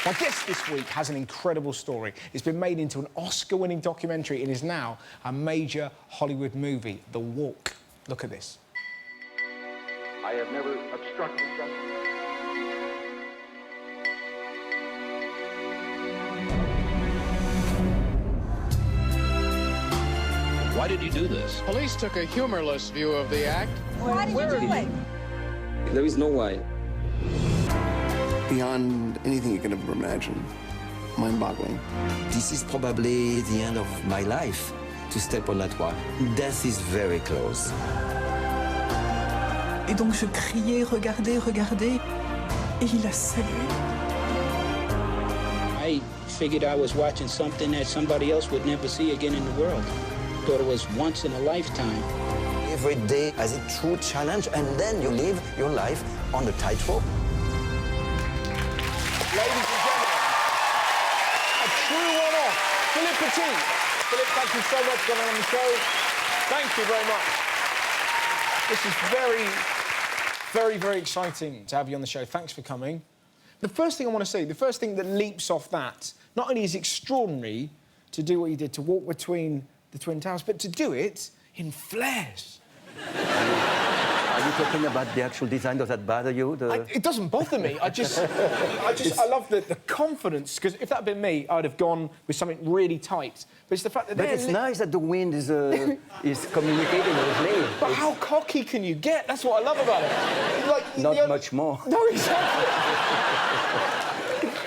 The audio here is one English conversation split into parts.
My guest this week has an incredible story. It's been made into an Oscar-winning documentary and is now a major Hollywood movie, The Walk. Look at this. I have never obstructed justice. Why did you do this? Police took a humorless view of the act. Why did you do it? There is no why. Beyond anything you can ever imagine. Mind-boggling. This is probably the end of my life, to step on that one. Death is very close. Et donc je criais, regardez, regardez, et il a salué. I figured I was watching something that somebody else would never see again in the world. Thought it was once in a lifetime. Every day has a true challenge, and then you live your life on the tightrope. Ladies and gentlemen, a true one-off, Philippe Petit. Philippe, thank you so much for coming on the show. Thank you very much. This is very exciting to have you on the show. Thanks for coming. The first thing I want to say, the first thing that leaps off that, not only is it extraordinary to do what you did, to walk between the Twin Towers, but to do it in flares. Are you talking about the actual design? Does that bother you? It doesn't bother me. I love the confidence, because if that had been me, I'd have gone with something really tight. But it's the fact that But it's nice that the wind is communicating with me. But how cocky can you get? That's what I love about it. Like, Not much more. No, exactly.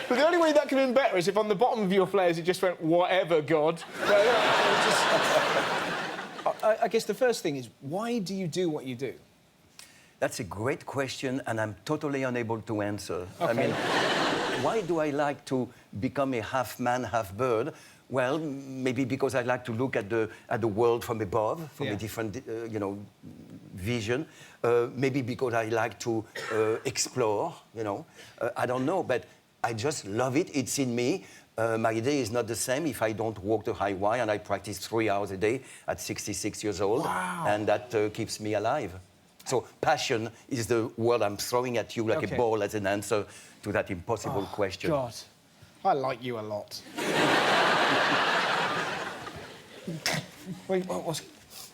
But the only way that could have been better is if on the bottom of your flares it just went, whatever, God. I guess the first thing is, why do you do what you do? That's a great question, and I'm totally unable to answer. Okay. I mean, why do I like to become a half man, half bird? Well, maybe because I like to look at the world from above, from a different, vision. Maybe because I like to explore, I don't know, but I just love it. It's in me. My day is not the same if I don't walk the high wire, and I practice 3 hours a day at 66 years old. Wow. And that keeps me alive. So passion is the word I'm throwing at you like a ball as an answer to that impossible question. God, I like you a lot. Wait, what was...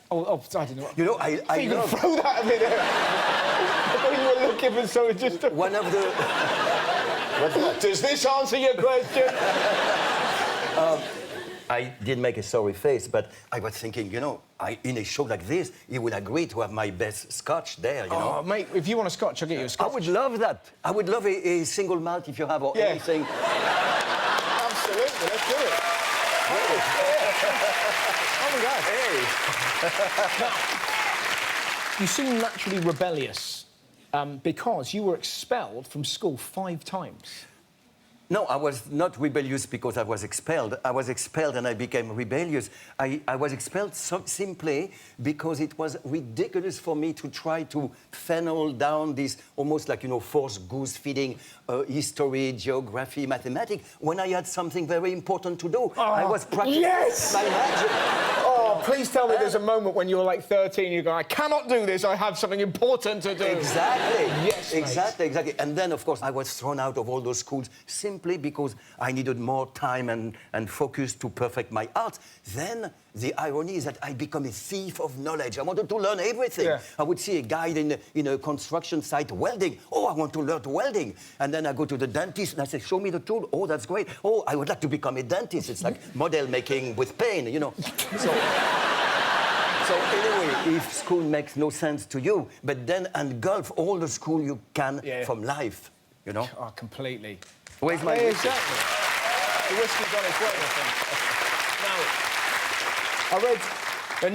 Oh, I didn't know. You know, I love... throw that at me there. I thought you were looking for something just to... One of the... What's that? Does this answer your question? I did make a sorry face, but I was thinking, in a show like this, you would agree to have my best scotch there, Oh, mate, if you want a scotch, I'll get you a scotch. I would love that. I would love a single malt if you have, or anything. Absolutely, let's do it. Oh, my God. Hey. Now, you seem naturally rebellious because you were expelled from school 5 times. No, I was not rebellious because I was expelled. I was expelled and I became rebellious. I was expelled simply because it was ridiculous for me to try to funnel down this almost like, forced goose feeding history, geography, mathematics, when I had something very important to do. I was practicing my magic. Oh, please tell me there's a moment when you're like 13, you go, I cannot do this, I have something important to do. Exactly. Yes, exactly. And then, of course, I was thrown out of all those schools simply because I needed more time and focus to perfect my art. Then the irony is that I become a thief of knowledge. I wanted to learn everything. Yeah. I would see a guide in a construction site welding. Oh, I want to learn welding. And then I go to the dentist and I say, show me the tool. Oh, that's great. Oh, I would like to become a dentist. It's like model making with pain, So anyway, if school makes no sense to you, but then engulf all the school you can from life, Oh, completely. Where's my whiskey? Exactly. The whiskey's on its way, I think. Now, I read, and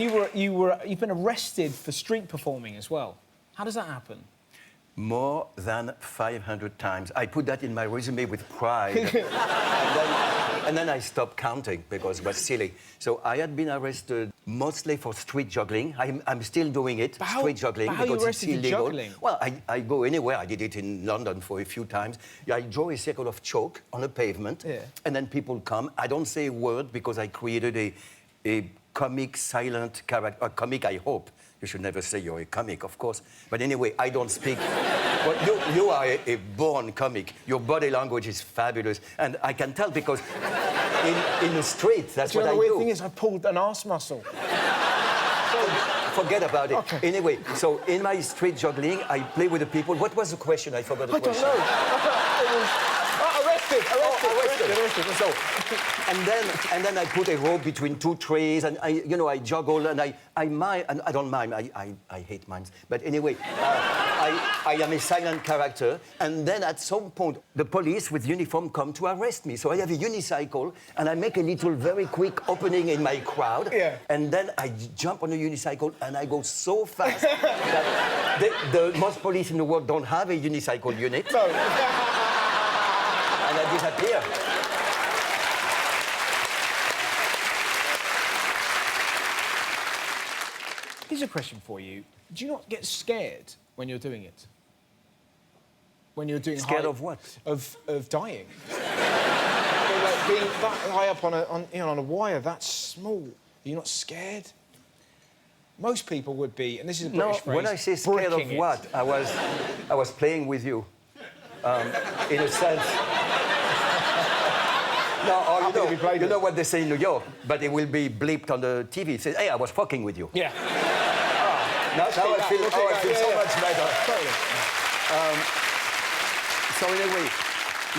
you've been arrested for street performing as well. How does that happen? More than 500 times. I put that in my resume with pride. and then I stopped counting because it was silly. So I had been arrested mostly for street juggling. I'm still doing it, street juggling, because it's illegal. Juggling? Well, I go anywhere. I did it in London for a few times. I draw a circle of chalk on a pavement, and then people come. I don't say a word because I created a comic silent character, a comic, I hope, You should never say you're a comic, of course. But anyway, I don't speak. Well, you are a born comic. Your body language is fabulous. And I can tell because in the street, that's what I do. The weird thing is I pulled an arse muscle. Forget about it. Okay. Anyway, so in my street juggling, I play with the people. What was the question? I forgot the question. I don't know. Arrested. So, and then I put a rope between two trees, and I juggle, and I mime, and I don't mime. I hate mimes. But anyway, I am a silent character, and then at some point, the police with uniform come to arrest me. So I have a unicycle, and I make a little very quick opening in my crowd, and then I jump on a unicycle, and I go so fast that the most police in the world don't have a unicycle unit. No. And I disappear. Here's a question for you. Do you not get scared when you're doing it? When you're doing Scared of what? Of dying. Like being that high up on a wire that small. Are you not scared? Most people would be, and this is a British phrase. When I say scared of what, I was playing with you, in a sense. No, you know what they say in New York, but it will be bleeped on the TV. It says, hey, I was fucking with you. Yeah. Now I feel so much better. So anyway,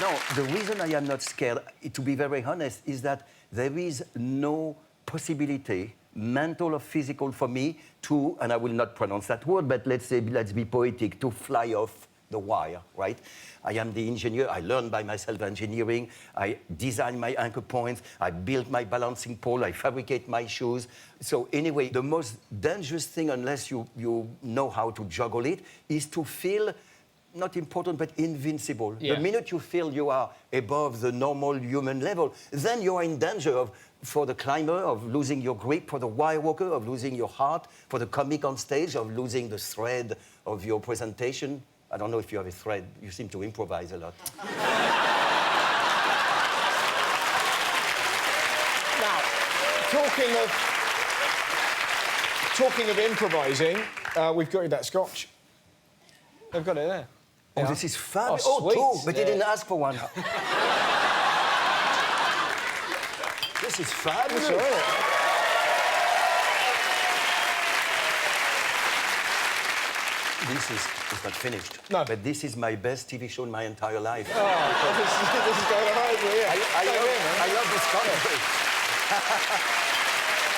no, the reason I am not scared, to be very honest, is that there is no possibility, mental or physical, for me to, and I will not pronounce that word, but let's be poetic, to fly off the wire, right? I am the engineer. I learned by myself engineering. I design my anchor points. I build my balancing pole. I fabricate my shoes. So anyway, the most dangerous thing, unless you know how to juggle it, is to feel not important, but invincible. Yeah. The minute you feel you are above the normal human level, then you are in danger of, for the climber, of losing your grip, for the wire walker, of losing your heart, for the comic on stage, of losing the thread of your presentation. I don't know if you have a thread. You seem to improvise a lot. Now, talking of improvising, we've got you that scotch. They've got it there. Oh, Yeah. this is fabulous. Oh, sweet. Two, but you didn't ask for one. This is fabulous. That's all right. It's not finished. No. But this is my best TV show in my entire life. Oh, this is going on over here. I love this comedy.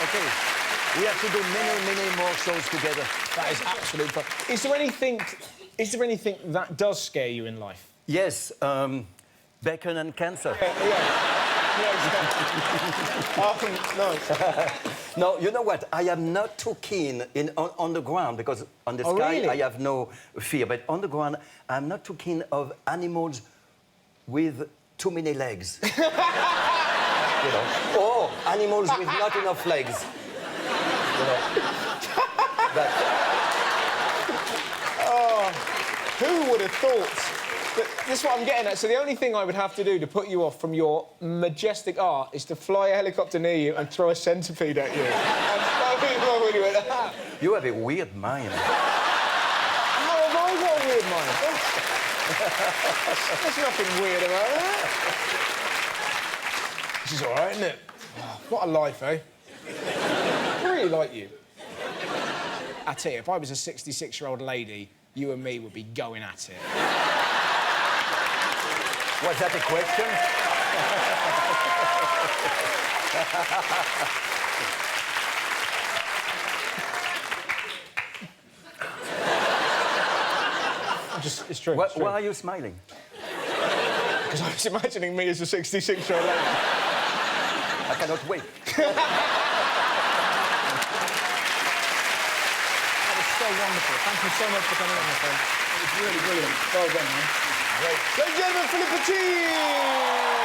Okay. We have to do many more shows together. That is absolute fun. Is there anything that does scare you in life? Yes, bacon and cancer. No, you know what? I am not too keen on the ground, because on the sky really? I have no fear. But on the ground, I'm not too keen of animals with too many legs. Or animals with not enough legs. Who would have thought? This is what I'm getting at. So the only thing I would have to do to put you off from your majestic art is to fly a helicopter near you and throw a centipede at you. You have a weird mind. How have I got a weird mind? There's nothing weird about that. This is all right, isn't it? What a life, eh? I really like you. I tell you, if I was a 66-year-old lady, you and me would be going at it. Was that a question? It's true. Why are you smiling? Because I was imagining me as a 66-year-old lady. I cannot wait. That was so wonderful. Thank you so much for coming on, my friend. It was really brilliant. Well done, man. Great. Ladies and gentlemen, Philippe Petit!